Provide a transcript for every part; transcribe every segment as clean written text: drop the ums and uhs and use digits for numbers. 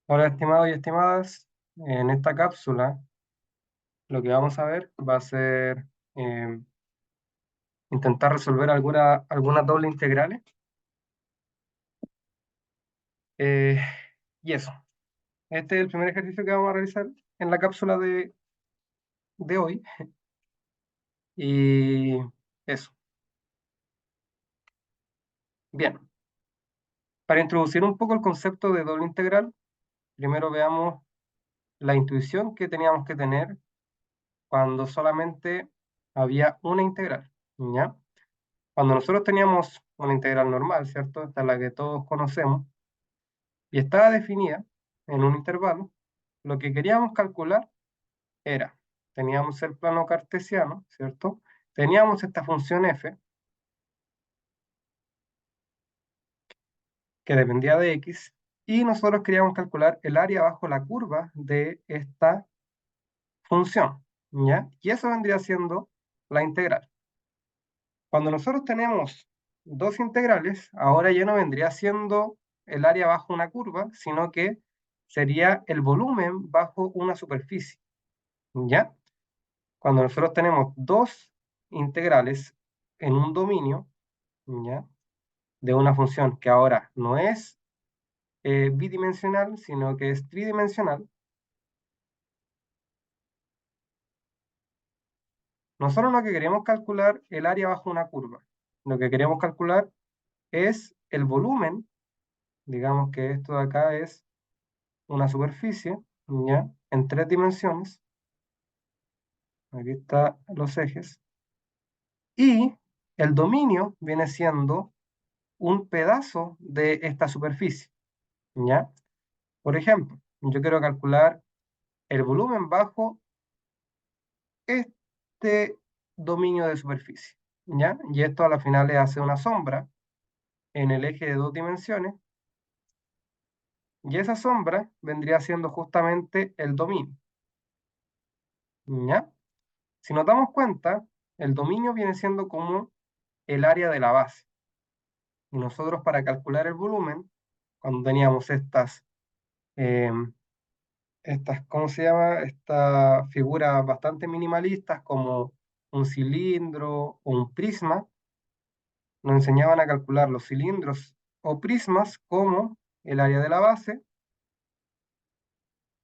Hola, estimados y estimadas. En esta cápsula lo que vamos a ver va a ser eh, intentar resolver algunas dobles integrales. Eh, y eso, este es el primer ejercicio que vamos a realizar en la cápsula de hoy. Y eso, bien. Para introducir un poco el concepto de doble integral, primero veamos la intuición que teníamos que tener cuando solamente había una integral, ¿ya? Cuando nosotros teníamos una integral normal, ¿cierto? Esta es la que todos conocemos, y estaba definida en un intervalo, lo que queríamos calcular era, teníamos el plano cartesiano, ¿cierto? Teníamos esta función f que dependía de x, y nosotros queríamos calcular el área bajo la curva de esta función, ¿ya? Y eso vendría siendo la integral. Cuando nosotros tenemos dos integrales, ahora ya no vendría siendo el área bajo una curva, sino que sería el volumen bajo una superficie, ¿ya? Cuando nosotros tenemos dos integrales en un dominio, ¿ya? De una función que ahora no es bidimensional, sino que es tridimensional, nosotros lo que queremos calcular el área bajo una curva. Lo que queremos calcular es el volumen, digamos que esto de acá es una superficie, ¿ya? En tres dimensiones, aquí están los ejes, y el dominio viene siendo un pedazo de esta superficie, ¿ya? Por ejemplo, yo quiero calcular el volumen bajo este dominio de superficie, ¿ya? Y esto a la final le hace una sombra en el eje de dos dimensiones, y esa sombra vendría siendo justamente el dominio, ¿ya? Si nos damos cuenta, el dominio viene siendo como el área de la base, y nosotros para calcular el volumen, cuando teníamos eh, ¿cómo se llama? Estas figuras bastante minimalistas como un cilindro o un prisma, nos enseñaban a calcular los cilindros o prismas como el área de la base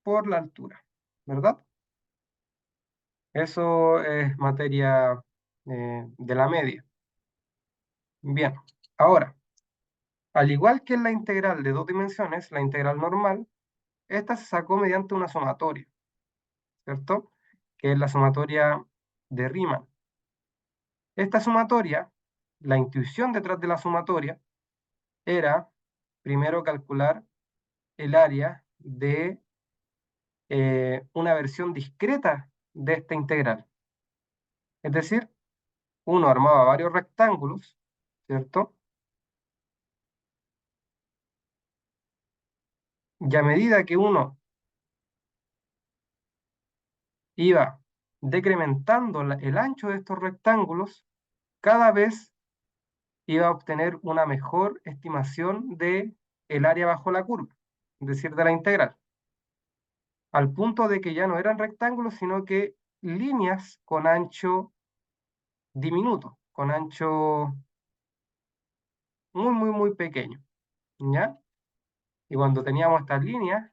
por la altura, ¿verdad? Eso es materia de la media. Bien, ahora, al igual que en la integral de dos dimensiones, la integral normal, esta se sacó mediante una sumatoria, ¿cierto? Que es la sumatoria de Riemann. Esta sumatoria, la intuición detrás de la sumatoria, era primero calcular el área de una versión discreta de esta integral. Es decir, uno armaba varios rectángulos, ¿cierto? Y a medida que uno iba decrementando el ancho de estos rectángulos, cada vez iba a obtener una mejor estimación de el área bajo la curva, es decir, de la integral, al punto de que ya no eran rectángulos, sino que líneas con ancho diminuto, con ancho muy pequeño, ¿ya? Y cuando teníamos estas líneas,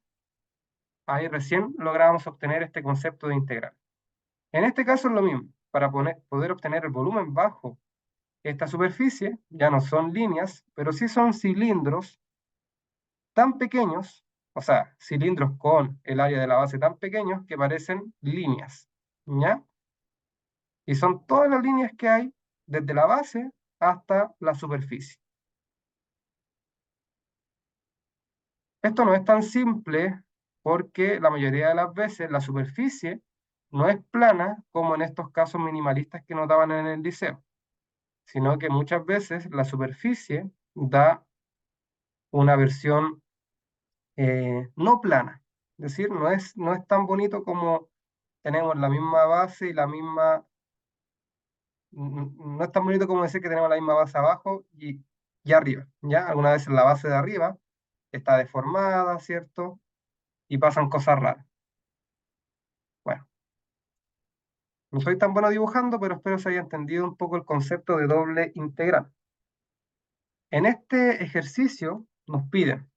ahí recién lográbamos obtener este concepto de integral. En este caso es lo mismo, para poder obtener el volumen bajo esta superficie, ya no son líneas, pero sí son cilindros tan pequeños, o sea, cilindros con el área de la base tan pequeños que parecen líneas, ¿ya? Y son todas las líneas que hay desde la base hasta la superficie. Esto no es tan simple porque la mayoría de las veces la superficie no es plana como en estos casos minimalistas que nos daban en el liceo, sino que muchas veces la superficie da una versión no plana. Es decir, no es tan bonito como tenemos la misma base y la misma, no es tan bonito como decir que tenemos la misma base abajo y arriba, ¿ya? Algunas veces la base de arriba está deformada, ¿cierto? y pasan cosas raras. Bueno, no soy tan bueno dibujando, pero espero se haya entendido un poco el concepto de doble integral. En este ejercicio nos piden,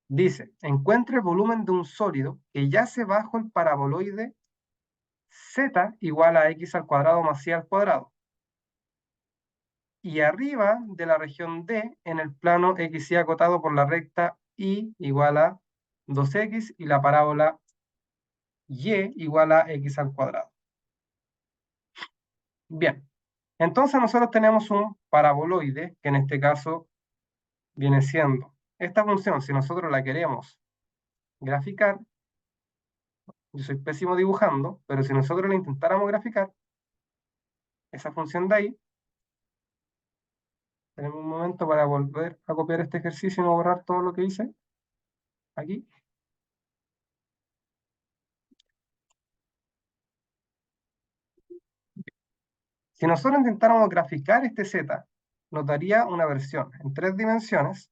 dice, encuentre el volumen de un sólido que yace bajo el paraboloide z igual a x al cuadrado más y al cuadrado, y arriba de la región D en el plano XY acotado por la recta Y igual a 2x y la parábola Y igual a x al cuadrado. Bien, entonces nosotros tenemos un paraboloide, que en este caso viene siendo esta función. Si nosotros la queremos graficar, yo soy pésimo dibujando, pero si nosotros la intentáramos graficar, esa función de ahí, tenemos un momento para volver a copiar este ejercicio y no borrar todo lo que hice aquí. Si nosotros intentáramos graficar este z, nos daría una versión en 3 dimensiones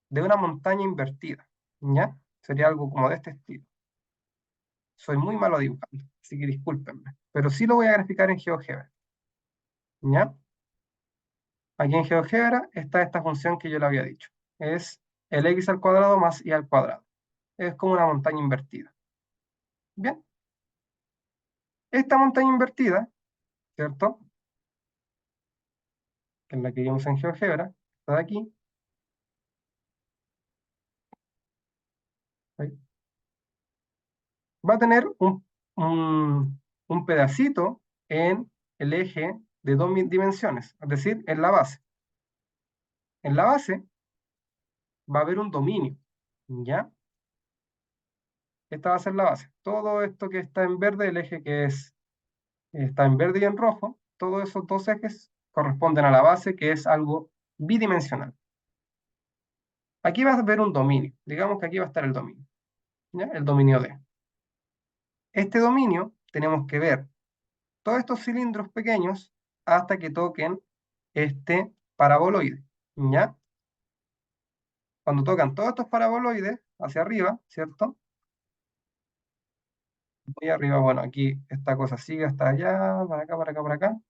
de una montaña invertida, ¿ya? Sería algo como de este estilo. Soy muy malo dibujando, así que discúlpenme, pero sí lo voy a graficar en GeoGebra, ¿ya? Aquí en GeoGebra está esta función que yo le había dicho. Es el x al cuadrado más y al cuadrado. Es como una montaña invertida. Bien, esta montaña invertida, ¿cierto? Que es la que vimos en GeoGebra, está de aquí. Ahí. Va a tener un pedacito en el eje de 2 dimensiones, es decir, en la base. En la base va a haber un dominio, ¿ya? Esta va a ser la base. Todo esto que está en verde, el eje que está en verde y en rojo, todos esos dos ejes corresponden a la base, que es algo bidimensional. Aquí va a haber un dominio. Digamos que aquí va a estar el dominio, ¿ya? El dominio D. Este dominio tenemos que ver todos estos cilindros pequeños hasta que toquen este paraboloide, ¿ya? Cuando tocan todos estos paraboloides hacia arriba, ¿cierto? Muy arriba, bueno, aquí esta cosa sigue hasta allá, para acá, para acá, para acá,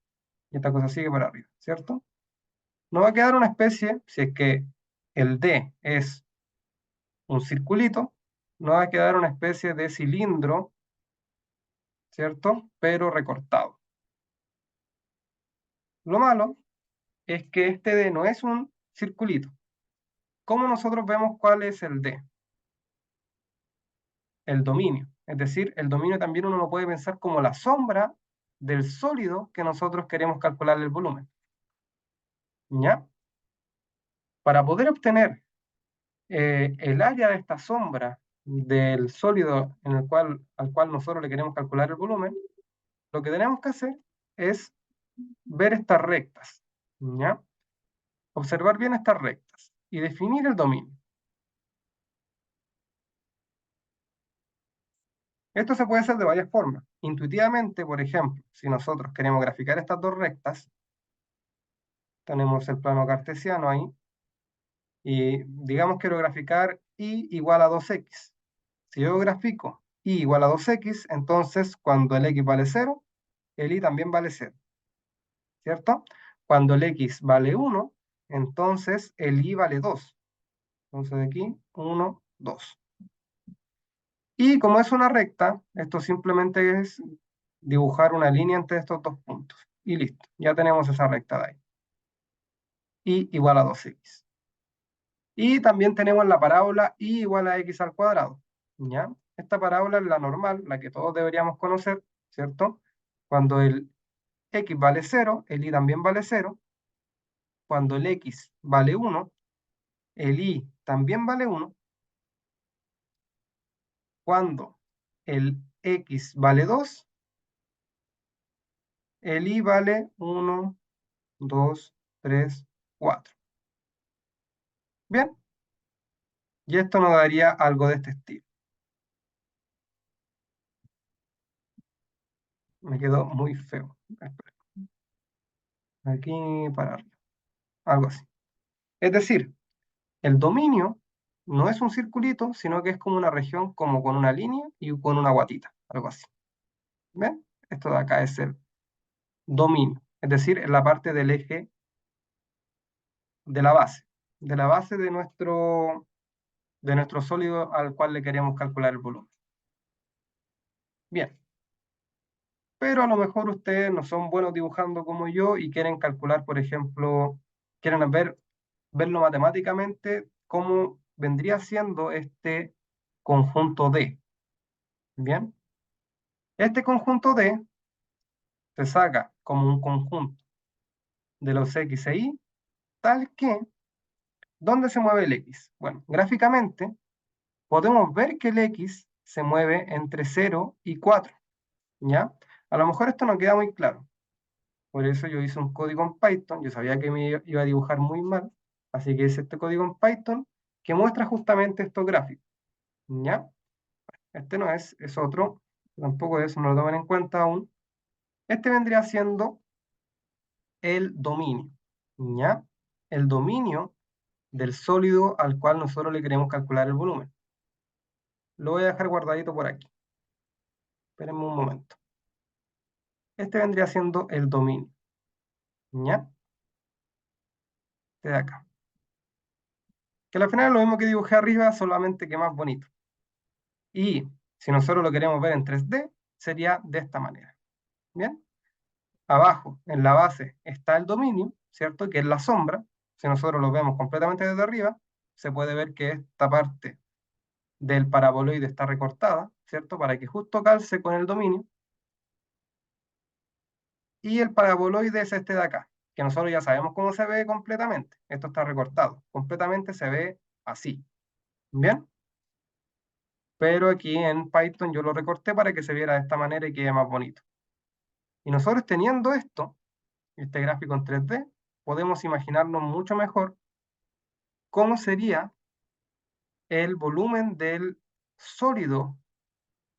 y esta cosa sigue para arriba, ¿cierto? Nos va a quedar una especie, si es que el D es un circulito, nos va a quedar una especie de cilindro, ¿cierto? Pero recortado. Lo malo es que este D no es un circulito. ¿Cómo nosotros vemos cuál es el D? El dominio. Es decir, el dominio también uno lo puede pensar como la sombra del sólido que nosotros queremos calcular el volumen. ¿Ya? Para poder obtener el área de esta sombra del sólido al cual nosotros le queremos calcular el volumen, lo que tenemos que hacer es ver estas rectas, ¿ya? Observar bien estas rectas y definir el dominio. Esto se puede hacer de varias formas. Intuitivamente, por ejemplo, si nosotros queremos graficar estas dos rectas, tenemos el plano cartesiano ahí, y digamos quiero graficar y igual a 2x. Si yo grafico y igual a 2x, entonces cuando el x vale 0, el y también vale 0, ¿cierto? Cuando el x vale 1, entonces el y vale 2. Entonces aquí 1, 2. Y como es una recta, esto simplemente es dibujar una línea entre estos dos puntos. Y listo, ya tenemos esa recta de ahí. Y igual a 2x. Y también tenemos la parábola y igual a x al cuadrado. ¿Ya? Esta parábola es la normal, la que todos deberíamos conocer, ¿cierto? Cuando el x vale 0, el y también vale 0. Cuando el x vale 1, el y también vale 1. Cuando el x vale 2, el y vale 1, 2, 3, 4. Bien, y esto nos daría algo de este estilo. Me quedó muy feo. Aquí para arriba. Algo así. Es decir, el dominio no es un circulito, sino que es como una región como con una línea y con una guatita, algo así. ¿Ven? Esto de acá es el dominio, es decir, en la parte del eje de la base de nuestro sólido al cual le queremos calcular el volumen. Bien, pero a lo mejor ustedes no son buenos dibujando como yo y quieren calcular, por ejemplo, quieren verlo matemáticamente cómo vendría siendo este conjunto D. Bien, este conjunto D se saca como un conjunto de los X e Y, tal que, ¿dónde se mueve el X? Bueno, gráficamente podemos ver que el X se mueve entre 0 y 4, ¿ya? A lo mejor esto no queda muy claro, por eso yo hice un código en Python, yo sabía que me iba a dibujar muy mal, así que hice este código en Python que muestra justamente estos gráficos, ¿ya? Este no es otro, tampoco es, no lo tomen en cuenta aún. Este vendría siendo el dominio, ¿ya? El dominio del sólido al cual nosotros le queremos calcular el volumen. Lo voy a dejar guardadito por aquí. Espérenme un momento. Este vendría siendo el dominio, ¿ya? Este de acá. Que al final es lo mismo que dibujé arriba, solamente que más bonito. Y si nosotros lo queremos ver en 3D, sería de esta manera. ¿Bien? Abajo, en la base, está el dominio, ¿cierto? Que es la sombra. Si nosotros lo vemos completamente desde arriba, se puede ver que esta parte del paraboloide está recortada, ¿cierto? Para que justo calce con el dominio. Y el paraboloide es este de acá, que nosotros ya sabemos cómo se ve completamente. Esto está recortado. Completamente se ve así. ¿Bien? Pero aquí en Python yo lo recorté para que se viera de esta manera y quede más bonito. Y nosotros teniendo esto, este gráfico en 3D, podemos imaginarnos mucho mejor cómo sería el volumen del sólido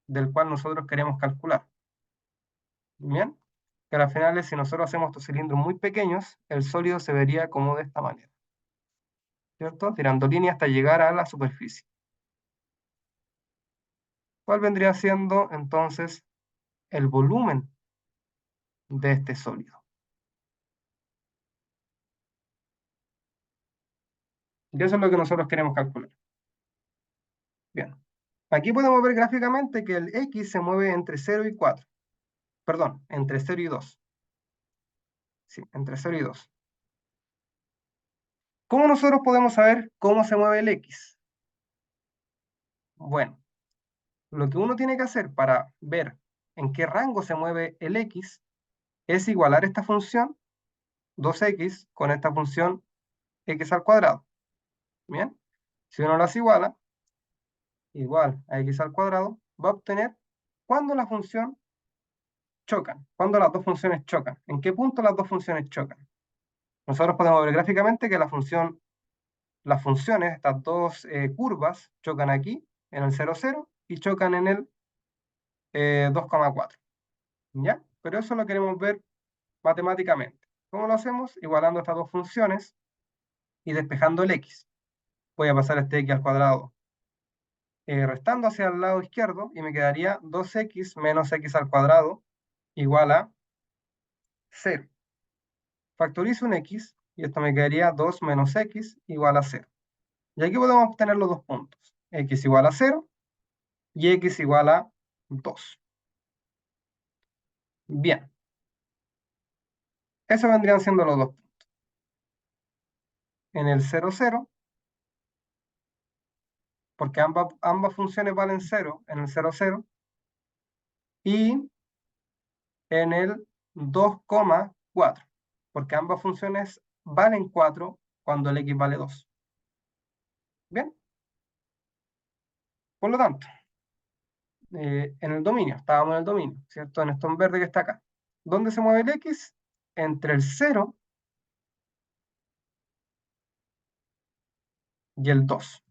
del cual nosotros queremos calcular. ¿Bien? Que al final, si nosotros hacemos estos cilindros muy pequeños, el sólido se vería como de esta manera, ¿cierto? Tirando líneas hasta llegar a la superficie. ¿Cuál vendría siendo entonces el volumen de este sólido? Y eso es lo que nosotros queremos calcular. Bien. Aquí podemos ver gráficamente que el X se mueve entre 0 y 4. Perdón, entre 0 y 2. Sí, entre 0 y 2. ¿Cómo nosotros podemos saber cómo se mueve el X? Bueno, lo que uno tiene que hacer para ver en qué rango se mueve el X es igualar esta función 2x con esta función x al cuadrado. Bien, si uno las iguala, igual a x al cuadrado, va a obtener cuando la función chocan, cuando las dos funciones chocan, en qué punto las dos funciones chocan. Nosotros podemos ver gráficamente que las funciones, estas dos curvas, chocan aquí, en el 0, 0, y chocan en el 2,4. ¿Ya? Pero eso lo queremos ver matemáticamente. ¿Cómo lo hacemos? Igualando estas dos funciones y despejando el x. Voy a pasar este x al cuadrado restando hacia el lado izquierdo y me quedaría 2x menos x al cuadrado igual a 0. Factorizo un x y esto me quedaría 2 menos x igual a 0. Y aquí podemos obtener los dos puntos. X igual a 0 y x igual a 2. Bien, eso vendrían siendo los dos puntos. En el 0, 0, porque ambas funciones valen 0 en el 0, 0, y en el 2,4, porque ambas funciones valen 4 cuando el x vale 2. Bien, por lo tanto, en el dominio, estábamos en el dominio, ¿cierto? En esto en verde que está acá. ¿Dónde se mueve el x? Entre el 0 y el 2.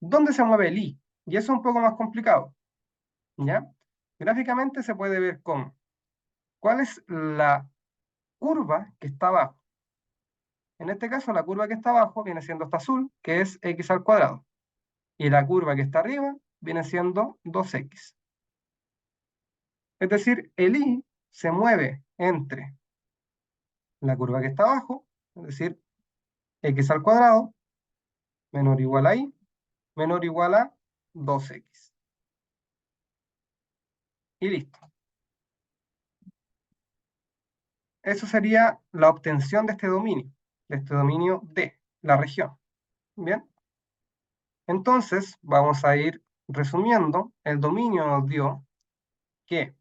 ¿Dónde se mueve el y? Y eso es un poco más complicado, ¿ya? Gráficamente se puede ver con cuál es la curva que está abajo. En este caso, la curva que está abajo viene siendo esta azul, que es x al cuadrado. Y la curva que está arriba viene siendo 2x. Es decir, el y se mueve entre la curva que está abajo, es decir, x al cuadrado, menor o igual a y, menor o igual a 2x. Y listo. Eso sería la obtención de este dominio D, la región. Bien, entonces vamos a ir resumiendo. El dominio nos dio que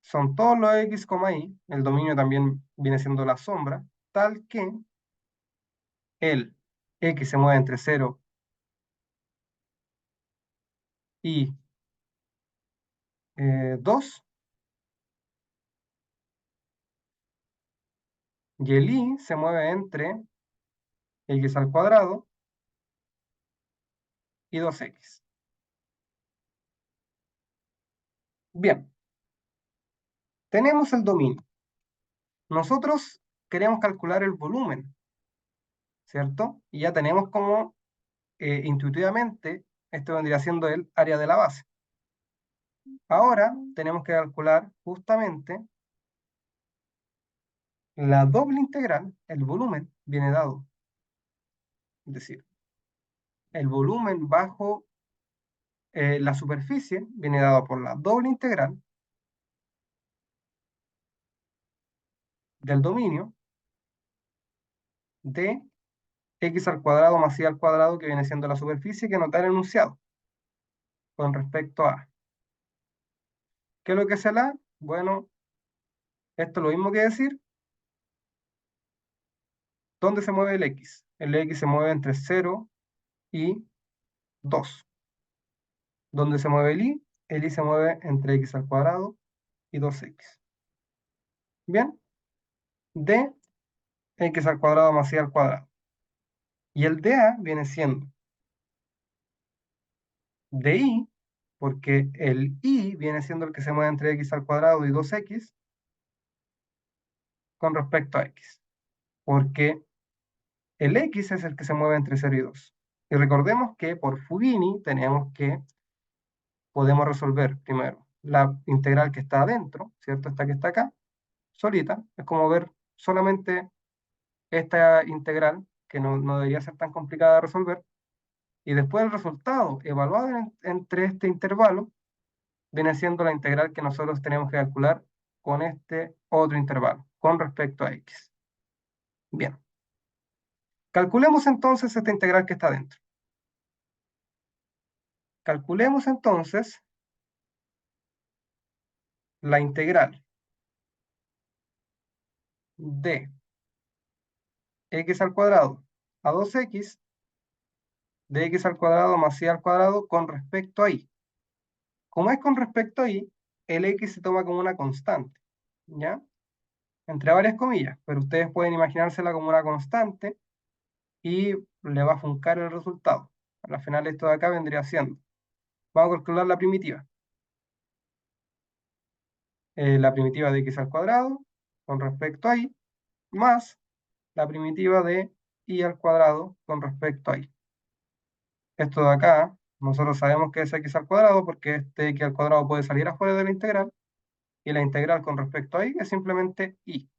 son todos los x, y, el dominio también viene siendo la sombra, tal que el x se mueve entre 0 y 2, y el y se mueve entre x al cuadrado y 2x. Bien, tenemos el dominio. Nosotros queremos calcular el volumen, ¿cierto? Y ya tenemos como intuitivamente, esto vendría siendo el área de la base. Ahora tenemos que calcular justamente la doble integral, el volumen viene dado. Es decir, el volumen bajo la superficie viene dado por la doble integral del dominio de x al cuadrado más y al cuadrado, que viene siendo la superficie que nos da el enunciado con respecto a. ¿Qué es lo que es el A? Bueno, esto es lo mismo que decir, ¿dónde se mueve el X? El X se mueve entre 0 y 2. ¿Dónde se mueve el Y se mueve entre x al cuadrado y 2x. Bien, de x al cuadrado más y al cuadrado. Y el de A viene siendo de y, porque el y viene siendo el que se mueve entre x al cuadrado y 2x con respecto a x. Porque el x es el que se mueve entre 0 y 2. Y recordemos que por Fubini tenemos que podemos resolver primero la integral que está adentro, ¿cierto? Esta que está acá, solita. Es como ver solamente esta integral, que no debería ser tan complicada de resolver. Y después el resultado evaluado entre este intervalo viene siendo la integral que nosotros tenemos que calcular con este otro intervalo, con respecto a x. Bien. Calculemos entonces esta integral que está dentro. Calculemos entonces la integral de x al cuadrado a 2x de x al cuadrado más y al cuadrado con respecto a y. Como es con respecto a y, el x se toma como una constante, ¿ya? Entre varias comillas, pero ustedes pueden imaginársela como una constante y le va a funcar el resultado. Al final esto de acá vendría siendo, vamos a calcular la primitiva de x al cuadrado con respecto a y, más la primitiva de y al cuadrado con respecto a y. Esto de acá, nosotros sabemos que es x al cuadrado porque este x al cuadrado puede salir afuera de la integral, y la integral con respecto a y es simplemente y,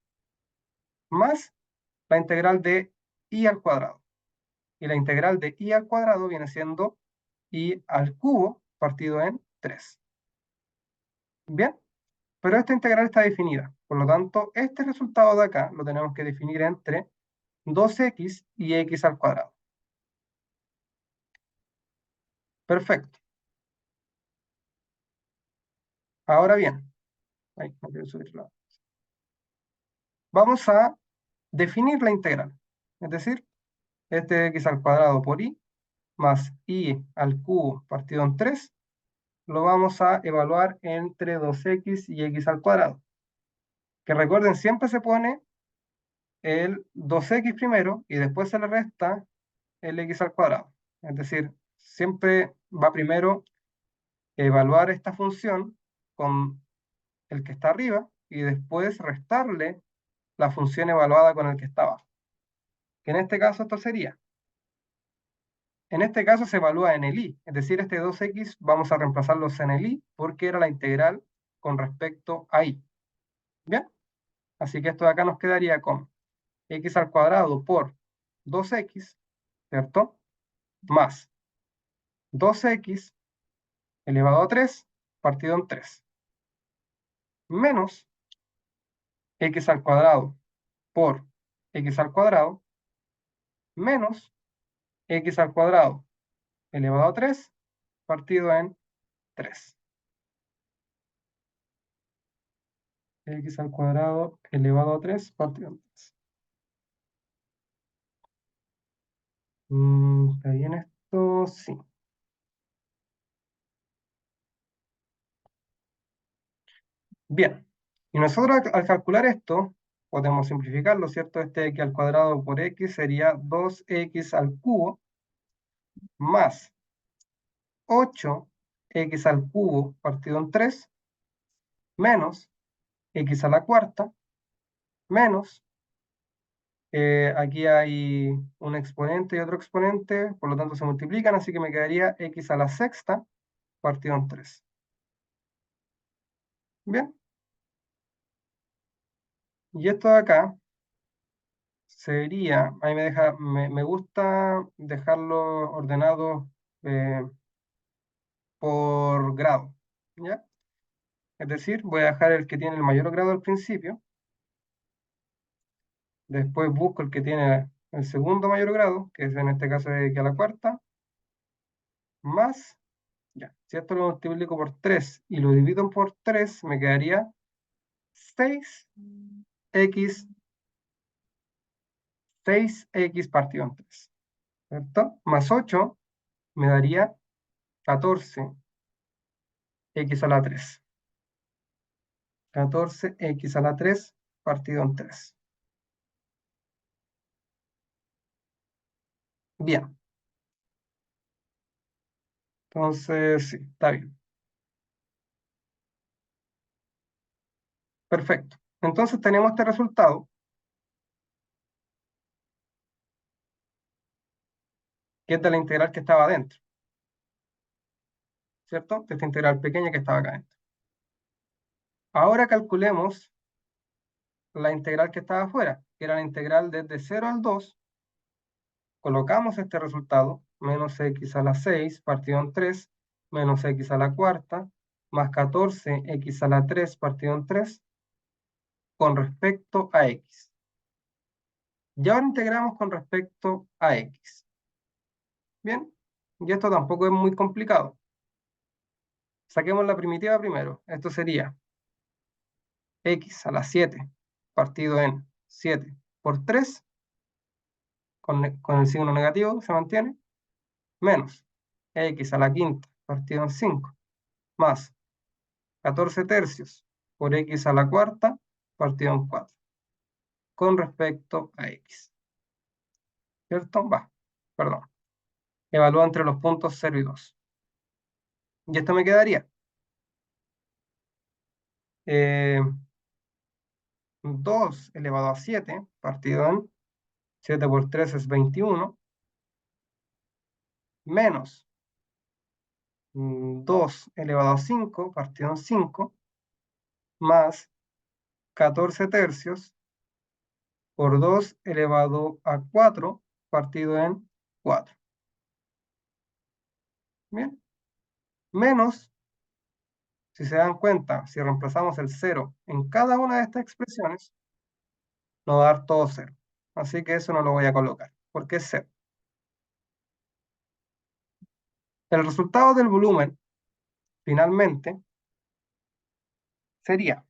más la integral de y al cuadrado. Y la integral de y al cuadrado viene siendo y al cubo partido en 3. Bien, pero esta integral está definida. Por lo tanto, este resultado de acá lo tenemos que definir entre 2x y x al cuadrado. Perfecto. Ahora bien, ay, no quiero subirlo. Vamos a definir la integral. Es decir, este x al cuadrado por y más y al cubo partido en 3 lo vamos a evaluar entre 2x y x al cuadrado. Que recuerden, siempre se pone el 2x primero y después se le resta el x al cuadrado. Es decir, siempre va primero evaluar esta función con el que está arriba y después restarle la función evaluada con el que está abajo. Que en este caso esto sería. En este caso se evalúa en el i, es decir, este 2x vamos a reemplazarlos en el i porque era la integral con respecto a i. ¿Bien? Así que esto de acá nos quedaría con x al cuadrado por 2x, ¿cierto? Más 2x elevado a 3 partido en 3, menos x al cuadrado por x al cuadrado, menos x al cuadrado elevado a 3 partido en 3. X al cuadrado elevado a 3 partido en 3. ¿Está bien esto? Sí. Bien. Y nosotros al calcular esto, podemos simplificarlo, ¿cierto? Este x al cuadrado por x sería 2x al cubo más 8x al cubo partido en 3 menos x a la cuarta menos, aquí hay un exponente y otro exponente, por lo tanto se multiplican, así que me quedaría x a la sexta partido en 3. Bien, y esto de acá sería, ahí me gusta dejarlo ordenado por grado, ¿ya? Es decir, voy a dejar el que tiene el mayor grado al principio, después busco el que tiene el segundo mayor grado, que es en este caso de x a la cuarta, más, ya, si esto lo multiplico por 3 y lo divido por 3, me quedaría 6x, 6x partido en 3, ¿cierto? Más 8 me daría 14x a la 3. 14x a la 3 partido en 3. Bien, entonces sí, está bien. Perfecto. Entonces tenemos este resultado, que es de la integral que estaba adentro, ¿cierto? De esta integral pequeña que estaba acá adentro. Ahora calculemos la integral que estaba afuera, que era la integral desde 0 al 2. Colocamos este resultado, menos x a la 6 partido en 3, menos x a la cuarta, más 14x a la 3 partido en 3, con respecto a x. Y ahora integramos con respecto a x. Bien, y esto tampoco es muy complicado. Saquemos la primitiva primero. Esto sería x a la 7 partido en 7 por 3, con el signo negativo se mantiene, menos x a la quinta partido en 5, más 14 tercios por x a la cuarta partido en 4, con respecto a x. ¿Cierto? Va, perdón. Evalúa entre los puntos 0 y 2. Y esto me quedaría 2 elevado a 7 partido en 7 por 3 es 21, menos 2 elevado a 5 partido en 5, más 14 tercios por 2 elevado a 4 partido en 4. Bien, menos, si se dan cuenta, si reemplazamos el 0 en cada una de estas expresiones, nos va a dar todo 0. Así que eso no lo voy a colocar, porque es 0. El resultado del volumen, finalmente, sería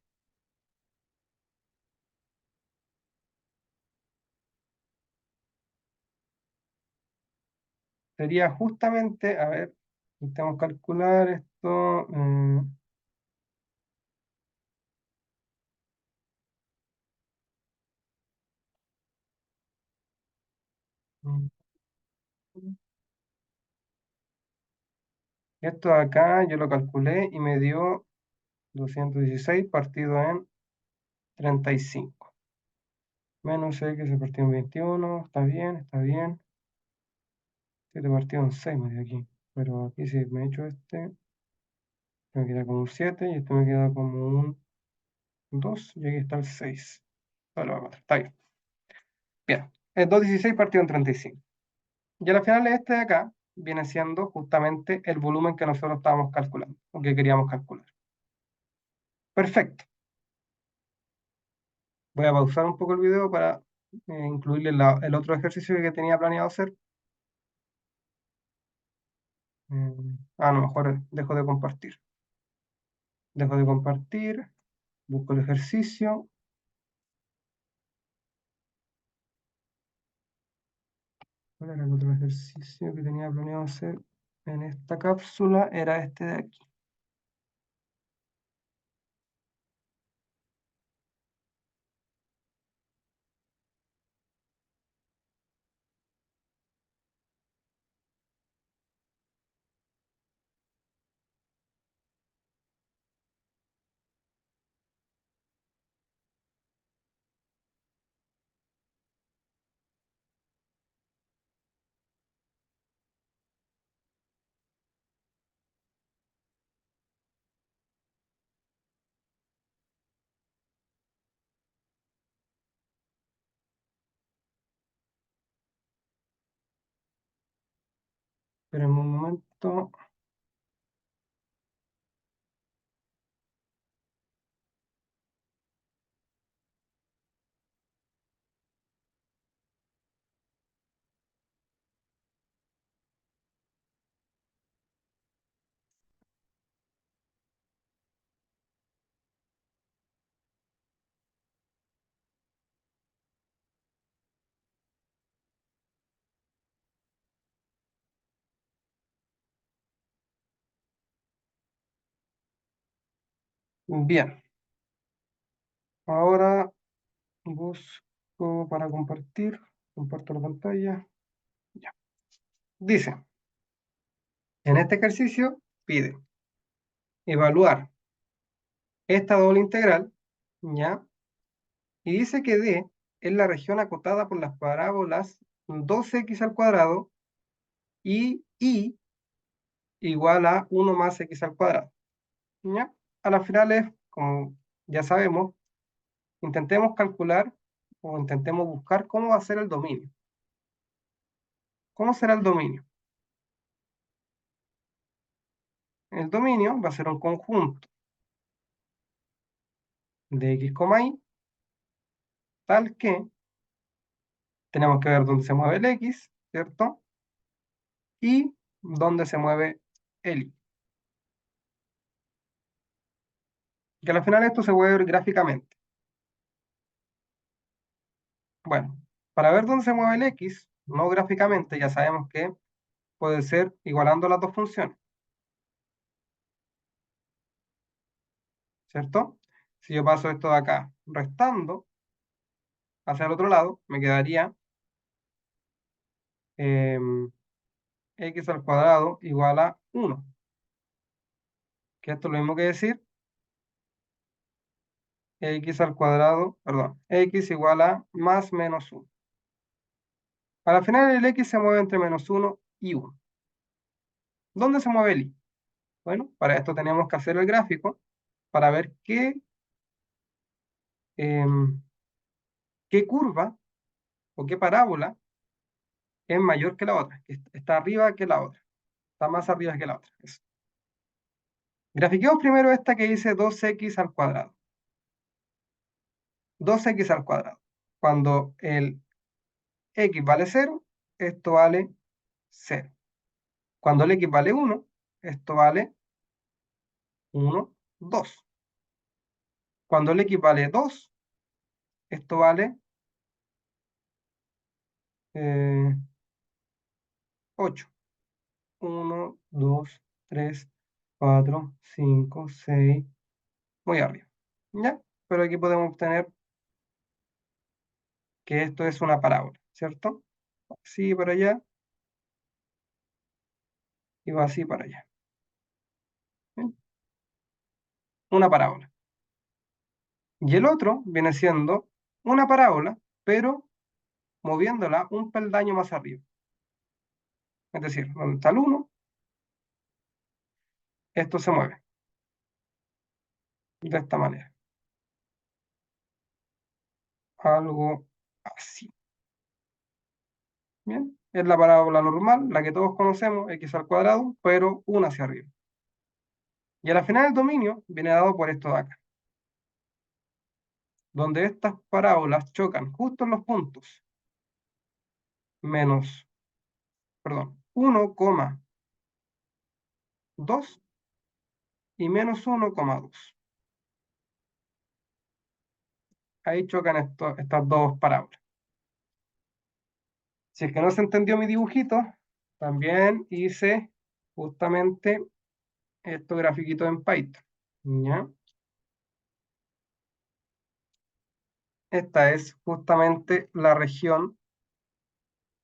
justamente, a ver, intentamos calcular esto. Mm, Esto de acá yo lo calculé y me dio 216 partido en 35. Menos x se partido en 21, está bien, está bien. 7 partido en 6 me dio aquí. Pero aquí si me echo este, me queda como un 7 y este me queda como un 2 y aquí está el 6. Vale, va a matar, está bien. Bien, el 2,16 partido en 35. Y al final este de acá viene siendo justamente el volumen que nosotros estábamos calculando, o que queríamos calcular. Perfecto. Voy a pausar un poco el video para incluirle el otro ejercicio que tenía planeado hacer. No, mejor dejo de compartir. Dejo de compartir, busco el ejercicio. ¿Cuál era el otro ejercicio que tenía planeado hacer en esta cápsula? Era este de aquí. Pero en un momento. Bien, ahora busco para compartir. Comparto la pantalla. Ya. Dice, en este ejercicio pide evaluar esta doble integral, ¿ya? Y dice que D es la región acotada por las parábolas 2x al cuadrado y I igual a 1 más x al cuadrado, ¿ya? A las finales, como ya sabemos, intentemos calcular o intentemos buscar cómo va a ser el dominio. ¿Cómo será el dominio? El dominio va a ser un conjunto de x, y, tal que tenemos que ver dónde se mueve el x, ¿cierto? Y dónde se mueve el y. Que al final esto se puede ver gráficamente. Bueno, para ver dónde se mueve el x, no gráficamente, ya sabemos que puede ser igualando las dos funciones, ¿cierto? Si yo paso esto de acá restando hacia el otro lado, me quedaría em, x al cuadrado igual a 1, que esto es lo mismo que decir x al cuadrado, perdón, x igual a más menos 1. A la final el x se mueve entre menos 1 y 1. ¿Dónde se mueve el y? Bueno, para esto tenemos que hacer el gráfico para ver em, qué curva o qué parábola es mayor que la otra, que está arriba que la otra, está más arriba que la otra. Eso. Grafiquemos primero esta que dice 2x al cuadrado. 2x al cuadrado. Cuando el x vale 0, esto vale 0. Cuando el x vale 1, esto vale 1, 2. Cuando el x vale 2, esto vale 8. 1, 2, 3, 4, 5, 6, muy arriba. ¿Ya? Pero aquí podemos obtener que esto es una parábola, ¿cierto? Así para allá y va así para allá. ¿Sí? Una parábola. Y el otro viene siendo una parábola, pero moviéndola un peldaño más arriba. Es decir, donde está el 1, esto se mueve de esta manera. Algo así. Bien, es la parábola normal, la que todos conocemos, x al cuadrado, pero una hacia arriba. Y a la final el dominio viene dado por esto de acá, donde estas parábolas chocan justo en los puntos menos, perdón, 1,2 y menos 1,2. Ahí chocan estas dos parábolas. Si es que no se entendió mi dibujito, también hice justamente estos grafiquitos en Python. ¿Ya? Esta es justamente la región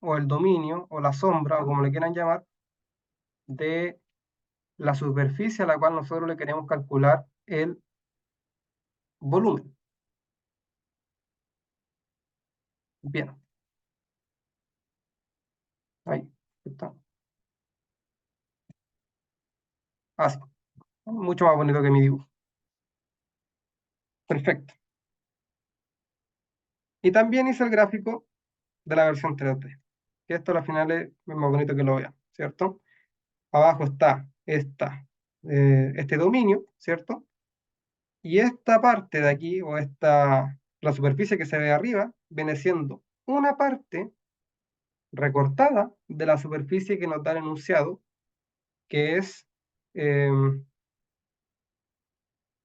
o el dominio o la sombra o como le quieran llamar de la superficie a la cual nosotros le queremos calcular el volumen. Bien, ahí está. Así, mucho más bonito que mi dibujo. Perfecto. Y también hice el gráfico de la versión 3D, que esto al final es más bonito que lo vean, ¿cierto? Abajo está este dominio, ¿cierto? Y esta parte de aquí, la superficie que se ve arriba, viene siendo una parte recortada de la superficie que nos da el enunciado, que es eh,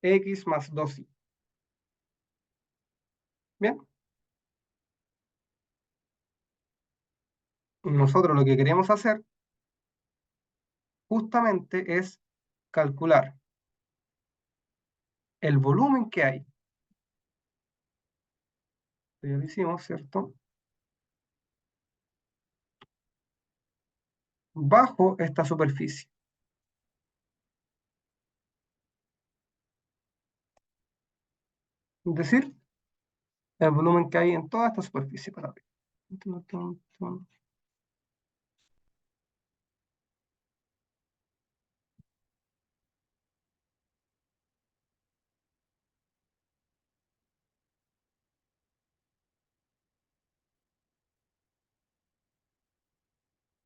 x más 2y. Bien, nosotros lo que queremos hacer justamente es calcular el volumen que hay. Ya lo hicimos, ¿cierto? Bajo esta superficie. Es decir, el volumen que hay en toda esta superficie para arriba.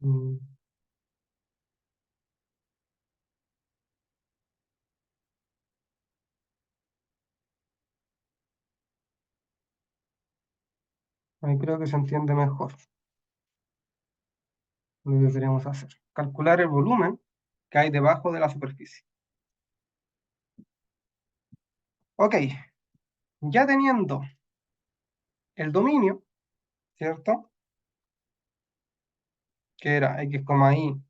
Mm, Ahí creo que se entiende mejor lo que queremos hacer. Calcular el volumen que hay debajo de la superficie. Ok, ya teniendo el dominio, ¿cierto? Que era x, y,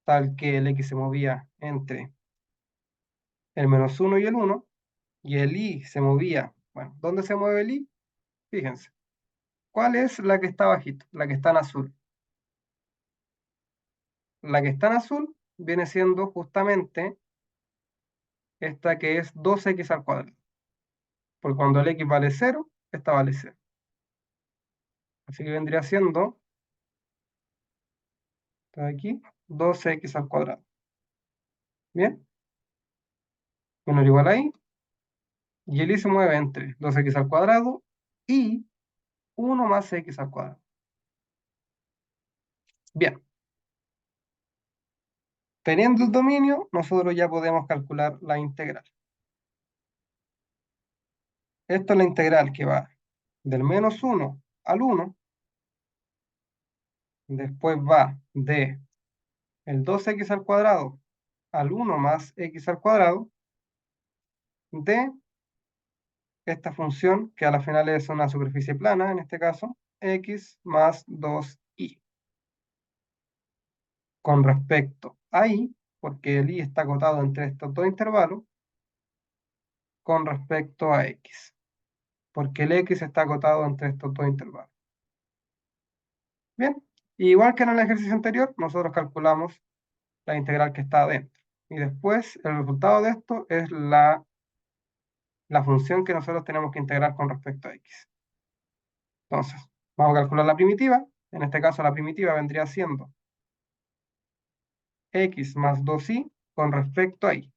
tal que el x se movía entre el menos 1 y el 1, y el y se movía, bueno, ¿dónde se mueve el y? Fíjense, ¿cuál es la que está bajito? La que está en azul. La que está en azul viene siendo justamente esta que es 2x al cuadrado. Porque cuando el x vale 0, esta vale 0. Así que vendría siendo, está aquí, 12x al cuadrado. ¿Bien? Menor o igual ahí. Y el y se mueve entre 2x al cuadrado y 1 más x al cuadrado. Bien. Teniendo el dominio, nosotros ya podemos calcular la integral. Esta es la integral que va del menos 1 al 1, después va de el 2x al cuadrado al 1 más x al cuadrado, de esta función, que a la final es una superficie plana, en este caso, x más 2y. Con respecto a y, porque el y está acotado entre estos dos intervalos, con respecto a x, porque el x está acotado entre estos dos intervalos. Bien, igual que en el ejercicio anterior, nosotros calculamos la integral que está adentro. Y después el resultado de esto es la función que nosotros tenemos que integrar con respecto a x. Entonces, vamos a calcular la primitiva. En este caso, la primitiva vendría siendo x más 2y con respecto a y.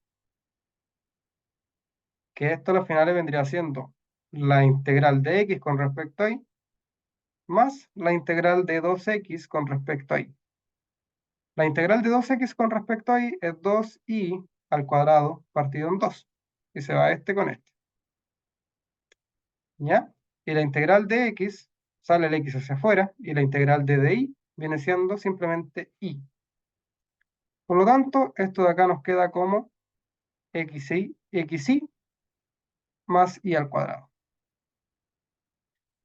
Que esto al final vendría siendo la integral de x con respecto a y más la integral de 2x con respecto a y. La integral de 2x con respecto a y es 2y al cuadrado partido en 2. Y se va este con este. ¿Ya? Y la integral de x, sale el x hacia afuera, y la integral de dy viene siendo simplemente y. Por lo tanto, esto de acá nos queda como xy más y al cuadrado.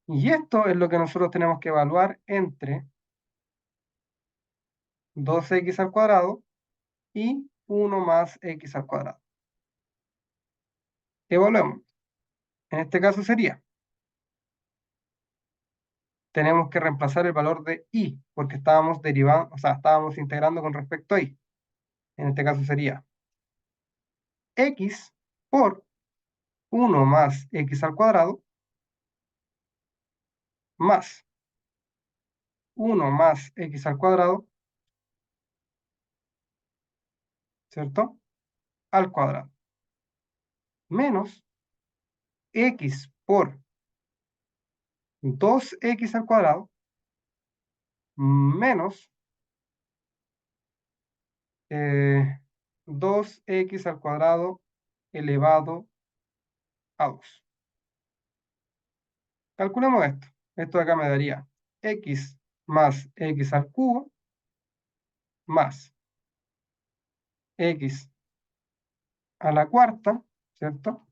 Y esto es lo que nosotros tenemos que evaluar entre 2x al cuadrado y 1 más x al cuadrado. Evaluemos. En este caso sería, tenemos que reemplazar el valor de y, porque estábamos derivando, o sea, estábamos integrando con respecto a y. En este caso sería x por 1 más x al cuadrado más 1 más x al cuadrado, ¿cierto? Al cuadrado. Menos x por 2x al cuadrado menos 2x al cuadrado elevado a 2. Calculemos esto. Esto de acá me daría x más x al cubo más x a la cuarta, ¿cierto?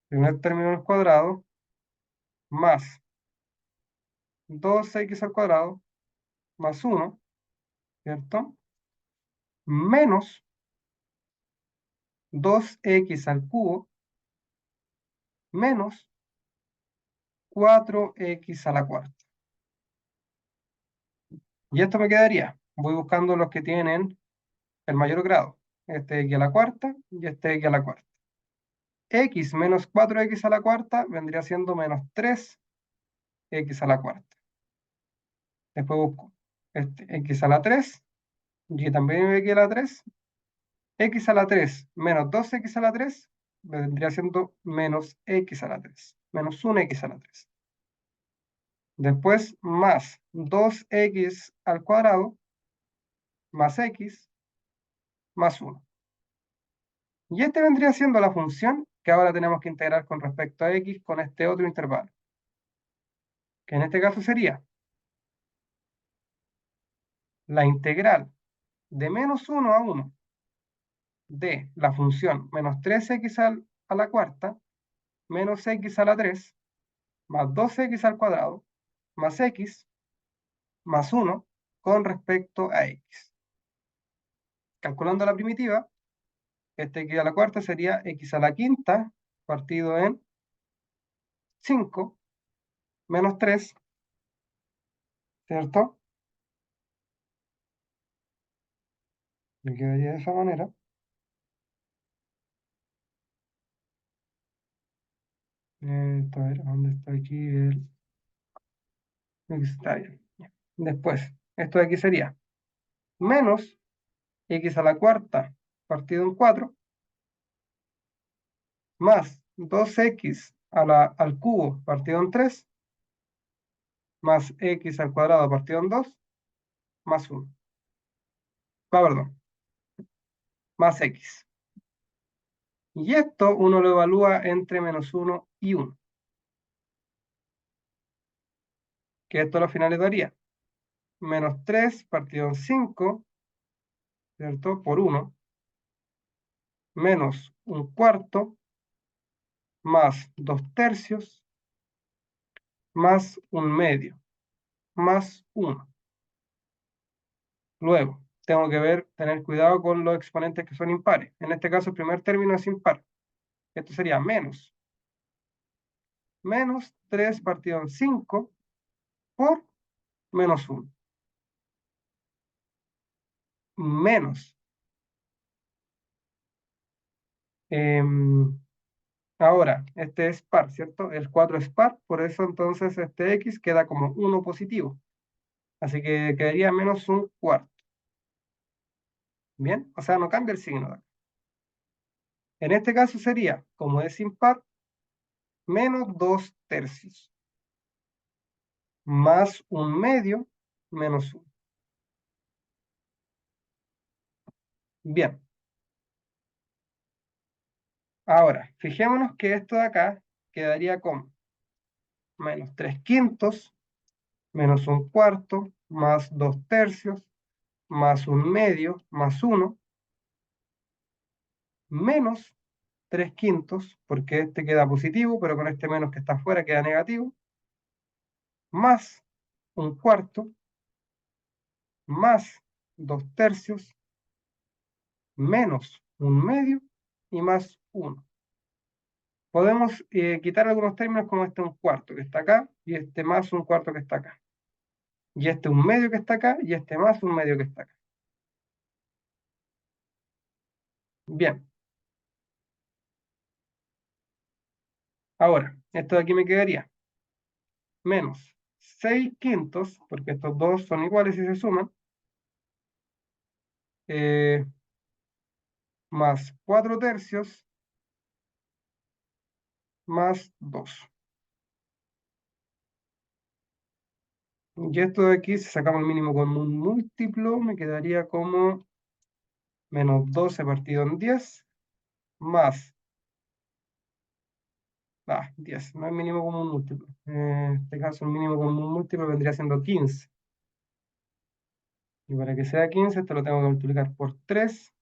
Primer término al cuadrado más 2x al cuadrado más 1, ¿cierto? Menos 2x al cubo menos 4x a la cuarta. Y esto me quedaría. Voy buscando los que tienen el mayor grado. Este x a la cuarta y este x a la cuarta. X menos 4x a la cuarta vendría siendo menos 3x a la cuarta. Después busco este x a la 3 y también x a la 3. X a la 3 menos 2x a la 3 vendría siendo menos x a la 3. Menos 1x a la 3. Después más 2x al cuadrado más x más 1. Y este vendría siendo la función que ahora tenemos que integrar con respecto a x con este otro intervalo. Que en este caso sería la integral de menos 1 a 1 de la función menos 3x a la cuarta menos x a la 3 más 2x al cuadrado más x más 1 con respecto a x. Calculando la primitiva, este x a la cuarta sería x a la quinta partido en 5 menos 3, ¿cierto? Me quedaría de esa manera. A ver, ¿dónde está aquí el...? Aquí está bien. Después, esto de aquí sería menos x a la cuarta partido en 4 más 2x al cubo partido en 3 más x al cuadrado partido en 2 más 1. Perdón, más x. Y esto uno lo evalúa entre menos 1 y 1. Que esto al final le daría menos 3 partido en 5, ¿cierto? Por 1, menos un cuarto, más 2 tercios, más un medio, más 1. Luego, tengo que tener cuidado con los exponentes que son impares. En este caso, el primer término es impar. Esto sería menos 3 partido en 5 por menos 1. Menos Ahora, este es par, ¿cierto? El 4 es par, por eso entonces este x queda como 1 positivo. Así que quedaría menos un cuarto. Bien, o sea, no cambia el signo de acá. En este caso sería, como es impar, menos 2 tercios, más un medio, menos 1. Bien, ahora, fijémonos que esto de acá quedaría con menos 3 quintos, menos un cuarto, más 2 tercios, más un medio, más 1, menos 3 quintos, porque este queda positivo, pero con este menos que está afuera queda negativo, más un cuarto, más 2 tercios, menos un medio y más 1. Podemos quitar algunos términos como este un cuarto que está acá y este más un cuarto que está acá. Y este un medio que está acá y este más un medio que está acá. Bien, ahora, esto de aquí me quedaría menos 6 quintos, porque estos dos son iguales y se suman, eh, más 4 tercios, más 2. Y esto de aquí, si sacamos el mínimo con un múltiplo, me quedaría como menos 12 partido en 10, más 10, no es mínimo común múltiplo. En este caso, el mínimo común múltiplo vendría siendo 15. Y para que sea 15, esto lo tengo que multiplicar por 3,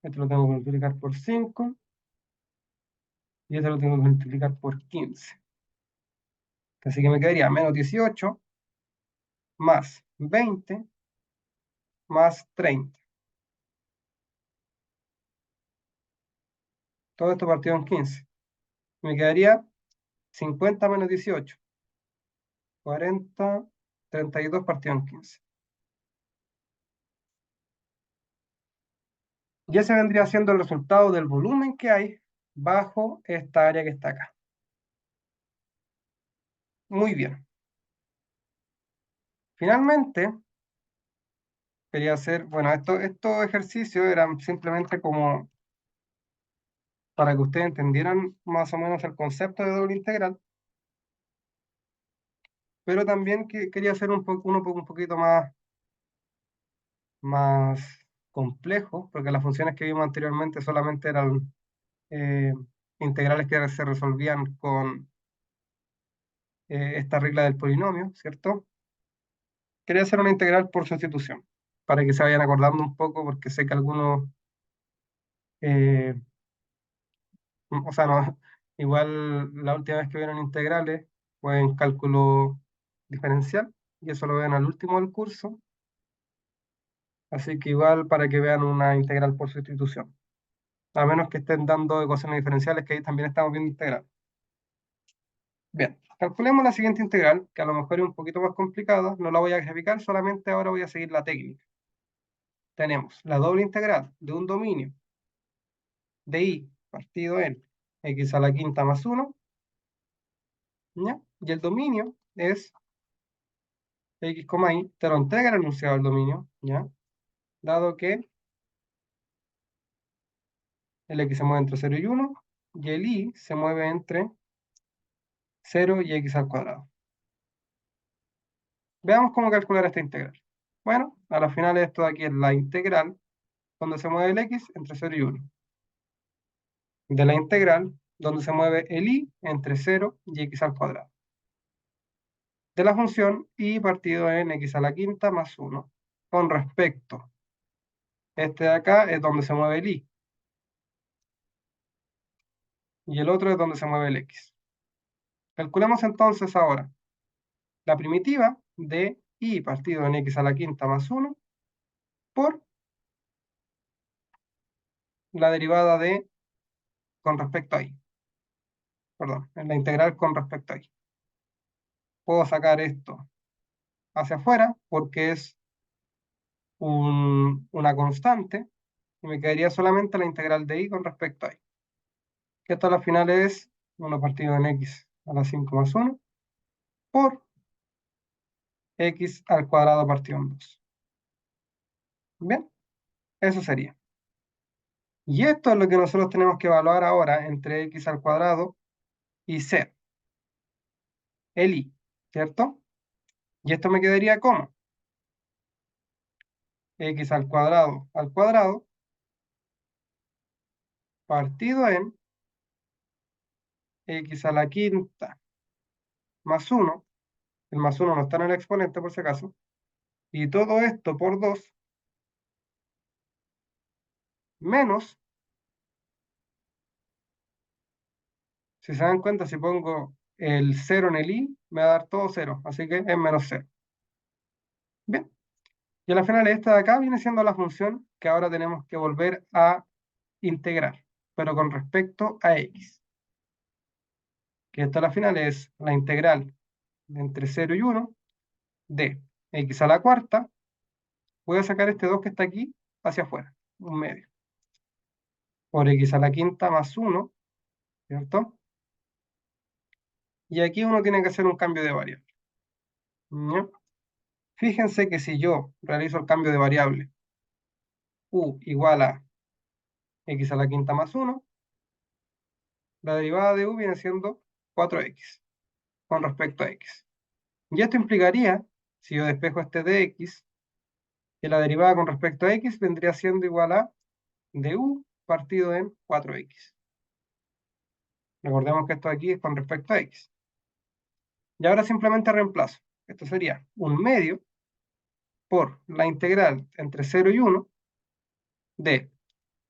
esto lo tengo que multiplicar por 5, y esto lo tengo que multiplicar por 15. Así que me quedaría menos 18, más 20, más 30. Todo esto partido en 15. Me quedaría 50 menos 18, 40, 32 partido en 15. Y ese vendría siendo el resultado del volumen que hay bajo esta área que está acá. Muy bien. Finalmente, quería hacer, bueno, estos ejercicios eran simplemente como para que ustedes entendieran más o menos el concepto de doble integral, pero también que quería hacer un poquito más complejo, porque las funciones que vimos anteriormente solamente eran eh, integrales que se resolvían con esta regla del polinomio, ¿cierto? Quería hacer una integral por sustitución, para que se vayan acordando un poco, porque sé que algunos, eh, o sea, no, igual la última vez que vieron integrales fue en cálculo diferencial, y eso lo ven al último del curso, así que igual para que vean una integral por sustitución, a menos que estén dando ecuaciones diferenciales, que ahí también estamos viendo integral. Bien, calculemos la siguiente integral, que a lo mejor es un poquito más complicada, no la voy a graficar, solamente ahora voy a seguir la técnica. Tenemos la doble integral de un dominio de i partido en x a la quinta más 1, ¿ya? Y el dominio es x, y, te lo entrega el enunciado del dominio, ¿ya? Dado que el x se mueve entre 0 y 1, y el y se mueve entre 0 y x al cuadrado. Veamos cómo calcular esta integral. Bueno, a la final esto de aquí es la integral, donde se mueve el x entre 0 y 1. De la integral, donde se mueve el y entre 0 y x al cuadrado. De la función y partido en x a la quinta más 1. Con respecto, este de acá es donde se mueve el y, y el otro es donde se mueve el x. Calculemos entonces ahora la primitiva de y partido en x a la quinta más 1 por la derivada de con respecto a y. Perdón, en la integral con respecto a y. Puedo sacar esto hacia afuera porque es una constante y me quedaría solamente la integral de y con respecto a y. que esto a la final es 1 partido en x a la 5 más 1 por x al cuadrado partido en 2. Bien, eso sería. Y esto es lo que nosotros tenemos que evaluar ahora entre x al cuadrado y c, el i, ¿cierto? Y esto me quedaría como x al cuadrado partido en x a la quinta más 1, el más 1 no está en el exponente por si acaso, y todo esto por 2 menos, si se dan cuenta, si pongo el 0 en el i, me va a dar todo 0, así que es menos 0. Bien, y al final esta de acá viene siendo la función que ahora tenemos que volver a integrar, pero con respecto a x, que esto a la final es la integral de entre 0 y 1 de x a la cuarta. Voy a sacar este 2 que está aquí hacia afuera, un medio, por x a la quinta más 1, ¿cierto? Y aquí uno tiene que hacer un cambio de variable. ¿Ya? Fíjense que si yo realizo el cambio de variable u igual a x a la quinta más 1, la derivada de u viene siendo 4x con respecto a x. Y esto implicaría, si yo despejo este de x, que la derivada con respecto a x vendría siendo igual a du partido en 4x. Recordemos que esto aquí es con respecto a x. Y ahora simplemente reemplazo. Esto sería un medio por la integral entre 0 y 1 de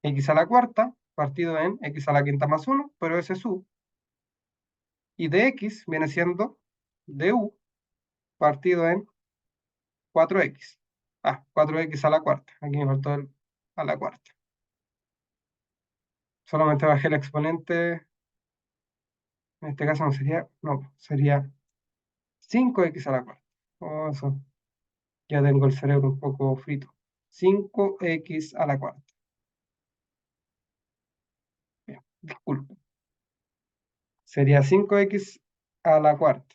x a la cuarta partido en x a la quinta más 1, pero ese es u. Y de x viene siendo du partido en 4x. 4x a la cuarta. Aquí me faltó el a la cuarta. Solamente bajé el exponente. En este caso no sería, no, sería 5x a la cuarta. Oh, eso. Ya tengo el cerebro un poco frito. 5x a la cuarta. Bien, disculpe. Sería 5x a la cuarta,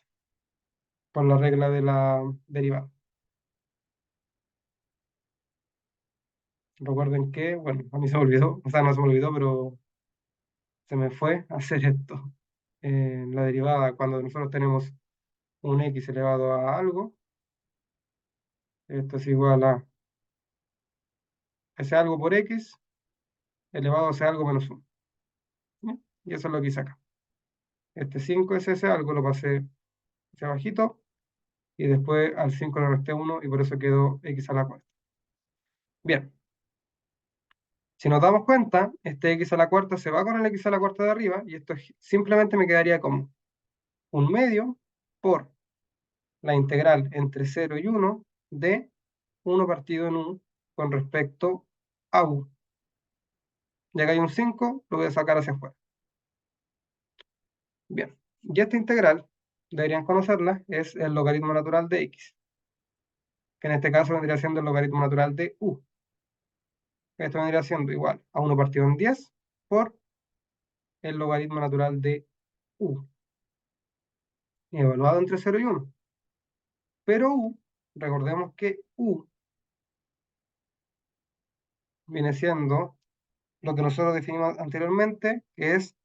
por la regla de la derivada. Recuerden que, bueno, a mí se me olvidó, o sea, no se me olvidó, pero se me fue hacer esto. La derivada, cuando nosotros tenemos un x elevado a algo, esto es igual a ese algo por x elevado a ese algo menos 1. Y eso es lo que hice acá. Este 5 es ese algo, lo pasé hacia abajito, y después al 5 le resté 1, y por eso quedó x a la cuarta. Bien, si nos damos cuenta, este x a la cuarta se va con el x a la cuarta de arriba, y esto simplemente me quedaría como un medio por la integral entre 0 y 1 de 1 partido en u con respecto a u. Ya que hay un 5, lo voy a sacar hacia afuera. Bien, y esta integral, deberían conocerla, es el logaritmo natural de x, que en este caso vendría siendo el logaritmo natural de u. Esto vendría siendo igual a 1 partido en 10 por el logaritmo natural de u, evaluado entre 0 y 1. Pero u, recordemos que u viene siendo lo que nosotros definimos anteriormente, que es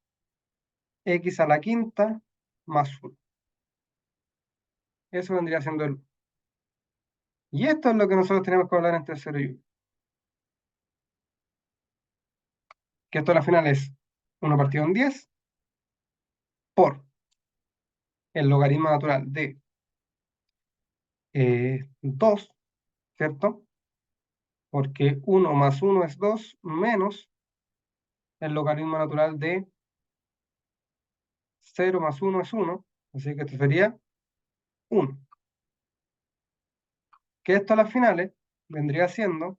x a la quinta más 1. Eso vendría siendo el u. Y esto es lo que nosotros tenemos que hablar entre 0 y 1. Que esto al final es 1 partido en 10 por el logaritmo natural de 2, ¿cierto? Porque 1 más 1 es 2 menos el logaritmo natural de 0 más 1 es 1, así que esto sería 1. Que esto a las finales vendría siendo,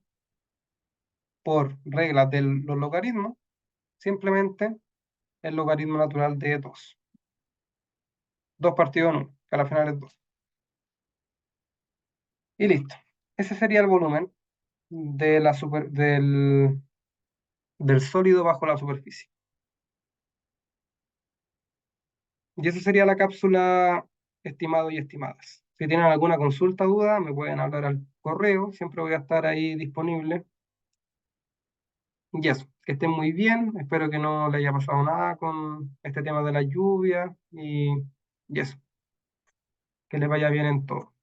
por reglas de los logaritmos, simplemente el logaritmo natural de 2. 2 partido en 1, que a la final es 2. Y listo. Ese sería el volumen de la del, sólido bajo la superficie. Y eso sería la cápsula, estimados y estimadas. Si tienen alguna consulta, duda, me pueden hablar al correo, siempre voy a estar ahí disponible. Y eso, que estén muy bien, espero que no le haya pasado nada con este tema de la lluvia y eso, que les vaya bien en todo.